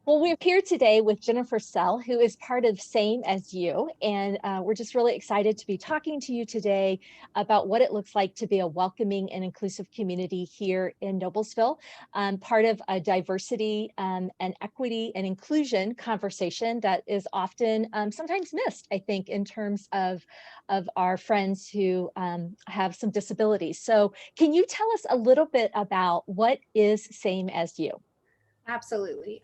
Well, we're here today with Jennifer Sell, who is part of Same as You. And we're just really excited to be talking to you today about what it looks like to be a welcoming and inclusive community here in Noblesville, part of a diversity and equity and inclusion conversation that is often sometimes missed, I think, in terms of our friends who have some disabilities. So can you tell us a little bit about what is Same as You? Absolutely.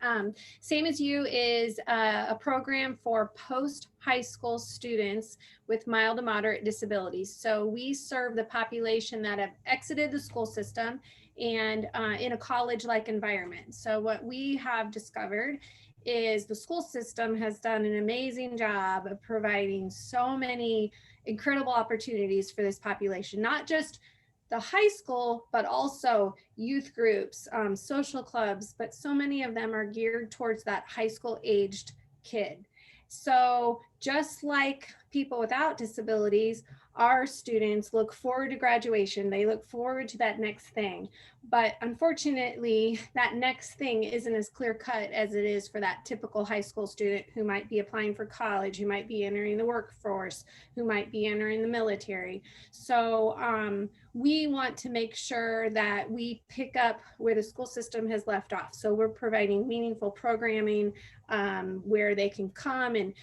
Same as You is a program for post-high school students with mild to moderate disabilities. So we serve the population that have exited the school system and in a college-like environment. So what we have discovered is the school system has done an amazing job of providing so many incredible opportunities for this population, not just the high school, but also youth groups, social clubs, but so many of them are geared towards that high school aged kid. So just like people without disabilities, our students look forward to graduation. They look forward to that next thing. But unfortunately, that next thing isn't as clear cut as it is for that typical high school student who might be applying for college, who might be entering the workforce, who might be entering the military. So we want to make sure that we pick up where the school system has left off. So we're providing meaningful programming where they can come and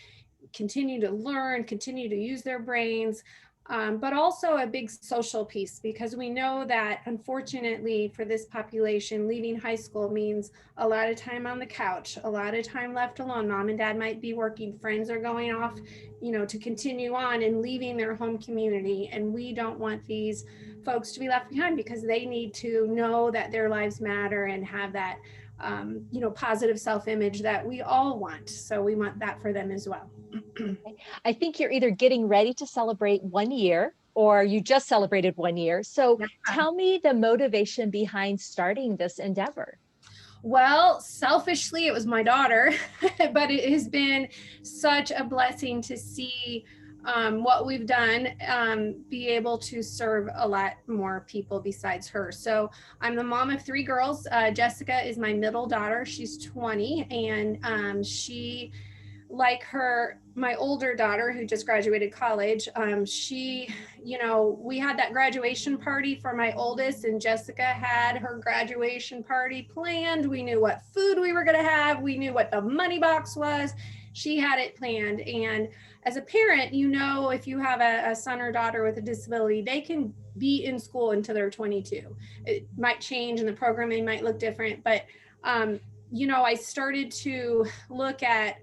continue to learn, continue to use their brains, but also a big social piece, because we know that unfortunately for this population, leaving high school means a lot of time on the couch, a lot of time left alone. Mom and dad might be working, friends are going off, to continue on and leaving their home community. And we don't want these folks to be left behind, because they need to know that their lives matter and have that positive self-image that we all want. So we want that for them as well. I think you're either getting ready to celebrate 1 year or you just celebrated 1 year. So Yeah. tell me the motivation behind starting this endeavor. Well, selfishly, it was my daughter, but it has been such a blessing to see what we've done, be able to serve a lot more people besides her. So I'm the mom of three girls. Jessica is my middle daughter. She's 20, and she, like my older daughter who just graduated college, we had that graduation party for my oldest, and Jessica had her graduation party planned. We knew what food we were going to have. We knew what the money box was. She had it planned. And as a parent, if you have a son or daughter with a disability, they can be in school until they're 22. It might change and the programming might look different, but I started to look at,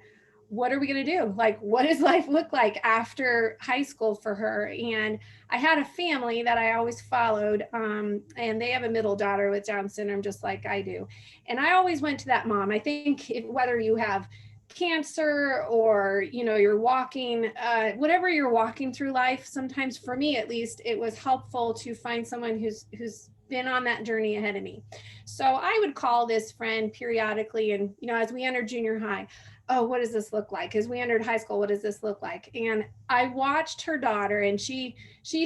what are we going to do? Like, what does life look like after high school for her? And I had a family that I always followed, and they have a middle daughter with Down syndrome, just like I do. And I always went to that mom. I think whether you have cancer or, you're walking, whatever you're walking through life, sometimes for me, at least, it was helpful to find someone who's been on that journey ahead of me. So I would call this friend periodically. And, as we entered junior high, oh, what does this look like? As we entered high school, what does this look like? And I watched her daughter, and she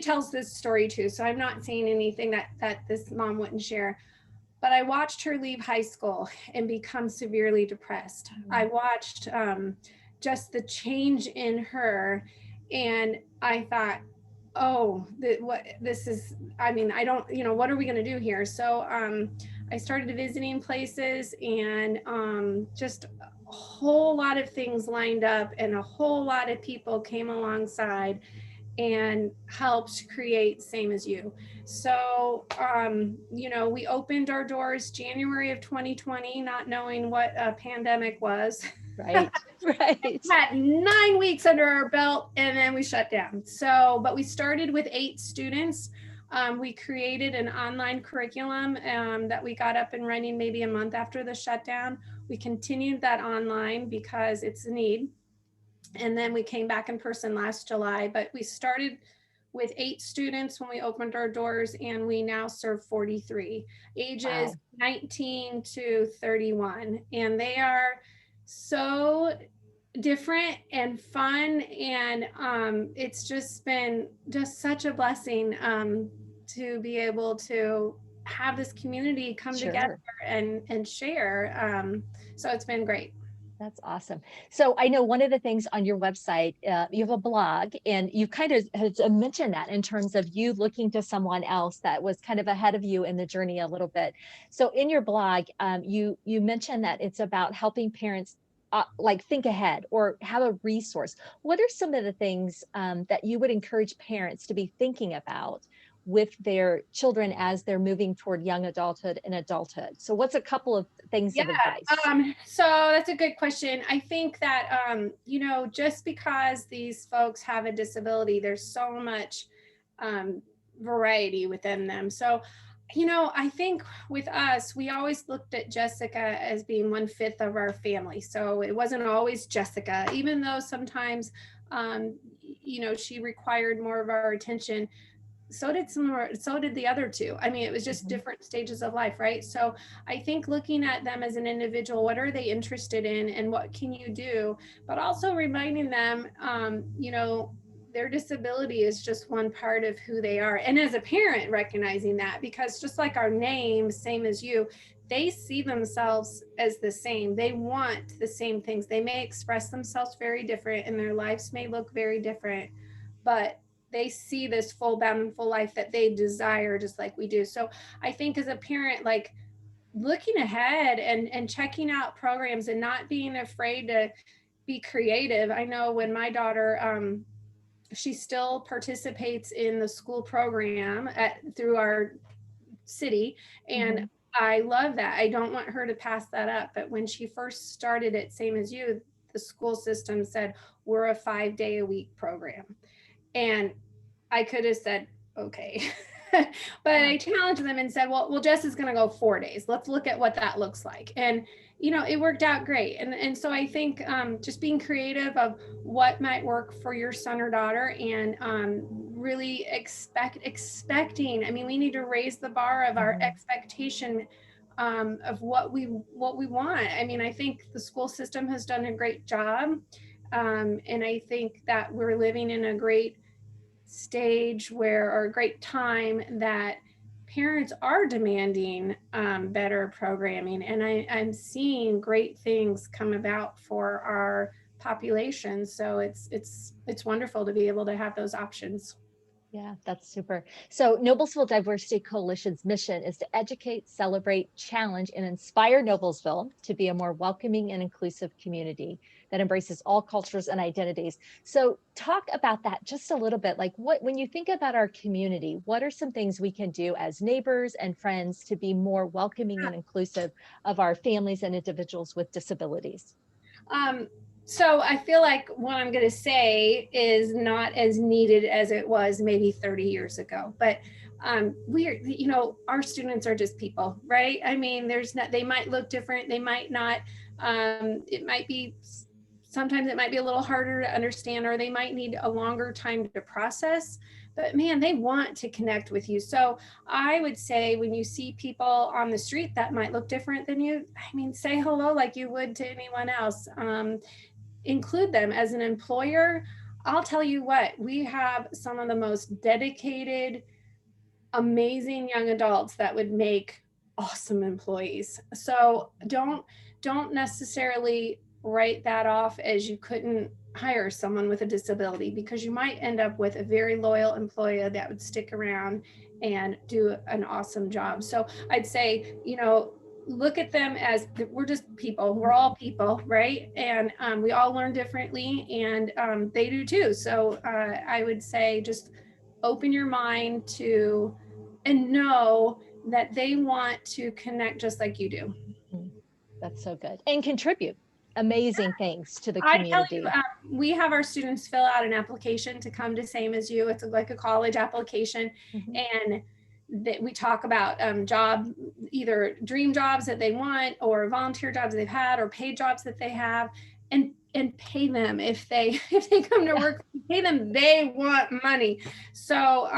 tells this story too. So I'm not saying anything that this mom wouldn't share, but I watched her leave high school and become severely depressed. I watched just the change in her, and I thought, oh, this is, I don't, what are we going to do here? So I started visiting places, and just a whole lot of things lined up, and a whole lot of people came alongside and helped create Same as You. So, we opened our doors January of 2020, not knowing what a pandemic was. Right, right. Had 9 weeks under our belt, and then we shut down. So, but we started with 8 students. We created an online curriculum that we got up and running maybe a month after the shutdown. We continued that online because it's a need. And then we came back in person last July, but we started with 8 students when we opened our doors, and we now serve 43, ages Wow. 19 to 31. And they are so different and fun. And it's just been just such a blessing to be able to have this community come Sure. together and share. So it's been great. That's awesome. So I know one of the things on your website, you have a blog, and you kind of has mentioned that in terms of you looking to someone else that was kind of ahead of you in the journey a little bit. So in your blog, you mentioned that it's about helping parents like think ahead or have a resource. What are some of the things that you would encourage parents to be thinking about with their children as they're moving toward young adulthood and adulthood? So what's a couple of things Yeah, of advice? so that's a good question. I think that, just because these folks have a disability, there's so much um, variety within them. So, I think with us, we always looked at Jessica as being 1/5 of our family. So it wasn't always Jessica, even though sometimes, she required more of our attention. So did the other two. I mean, it was just Mhm. different stages of life, right? So I think looking at them as an individual, what are they interested in and what can you do, but also reminding them, their disability is just one part of who they are, and as a parent recognizing that, because just like our name, same as you, they see themselves as the same. They want the same things. They may express themselves very different and their lives may look very different, but they see this full bountiful life that they desire just like we do. So I think as a parent, like looking ahead and checking out programs and not being afraid to be creative. I know when my daughter, she still participates in the school program through our city, and Mhm. I love that. I don't want her to pass that up. But when she first started it, same as you, the school system said, we're a 5-day a week program. And I could have said, okay. But Yeah. I challenged them and said, well, Jess is going to go 4 days. Let's look at what that looks like. And, it worked out great. And so I think just being creative of what might work for your son or daughter, and really expecting, I mean, we need to raise the bar of our Mhm. expectation of what we want. I mean, I think the school system has done a great job. And I think that we're living in a great stage where, or a great time that parents are demanding better programming, and I'm seeing great things come about for our population. So it's wonderful to be able to have those options. Yeah, that's super. So Noblesville Diversity Coalition's mission is to educate, celebrate, challenge, and inspire Noblesville to be a more welcoming and inclusive community that embraces all cultures and identities. So talk about that just a little bit. Like when you think about our community, what are some things we can do as neighbors and friends to be more welcoming and inclusive of our families and individuals with disabilities? Um, so I feel like what I'm going to say is not as needed as it was maybe 30 years ago, but our students are just people, right? I mean, there's not, they might look different. They might not, it might be, sometimes it might be a little harder to understand, or they might need a longer time to process, but man, they want to connect with you. So I would say when you see people on the street that might look different than you, I mean, say hello like you would to anyone else. Include them as an employer. I'll tell you what, we have some of the most dedicated, amazing young adults that would make awesome employees. So don't necessarily write that off as you couldn't hire someone with a disability, because you might end up with a very loyal employee that would stick around and do an awesome job. So I'd say, look at them as we're just people. We're all people, right? And we all learn differently, and they do too. So I would say just open your mind to and know that they want to connect just like you do. Mm, that's so good. And contribute amazing things to the I tell you, community. we have our students fill out an application to come to Same as You. It's like a college application, Mhm. and that we talk about either dream jobs that they want, or volunteer jobs they've had, or paid jobs that they have, and pay them if they if they come to Yeah. work. Pay them. They want money, so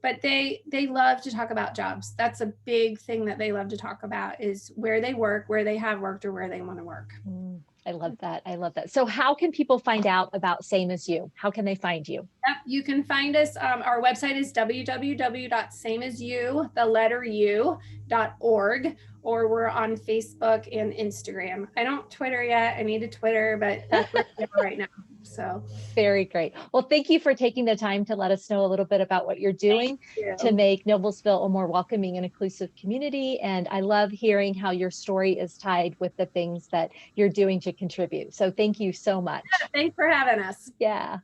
but they love to talk about jobs. That's a big thing that they love to talk about, is where they work, where they have worked, or where they want to work. I love that. I love that. So how can people find out about Same As You? How can they find you? Yep, you can find us. Our website is www.sameasyou.org, or we're on Facebook and Instagram. I don't Twitter yet. I need a Twitter, but that's where we are right now. So Very great. Well, thank you for taking the time to let us know a little bit about what you're doing to make Noblesville a more welcoming and inclusive community. And I love hearing how your story is tied with the things that you're doing to contribute. So thank you so much. Thanks for having us. Yeah.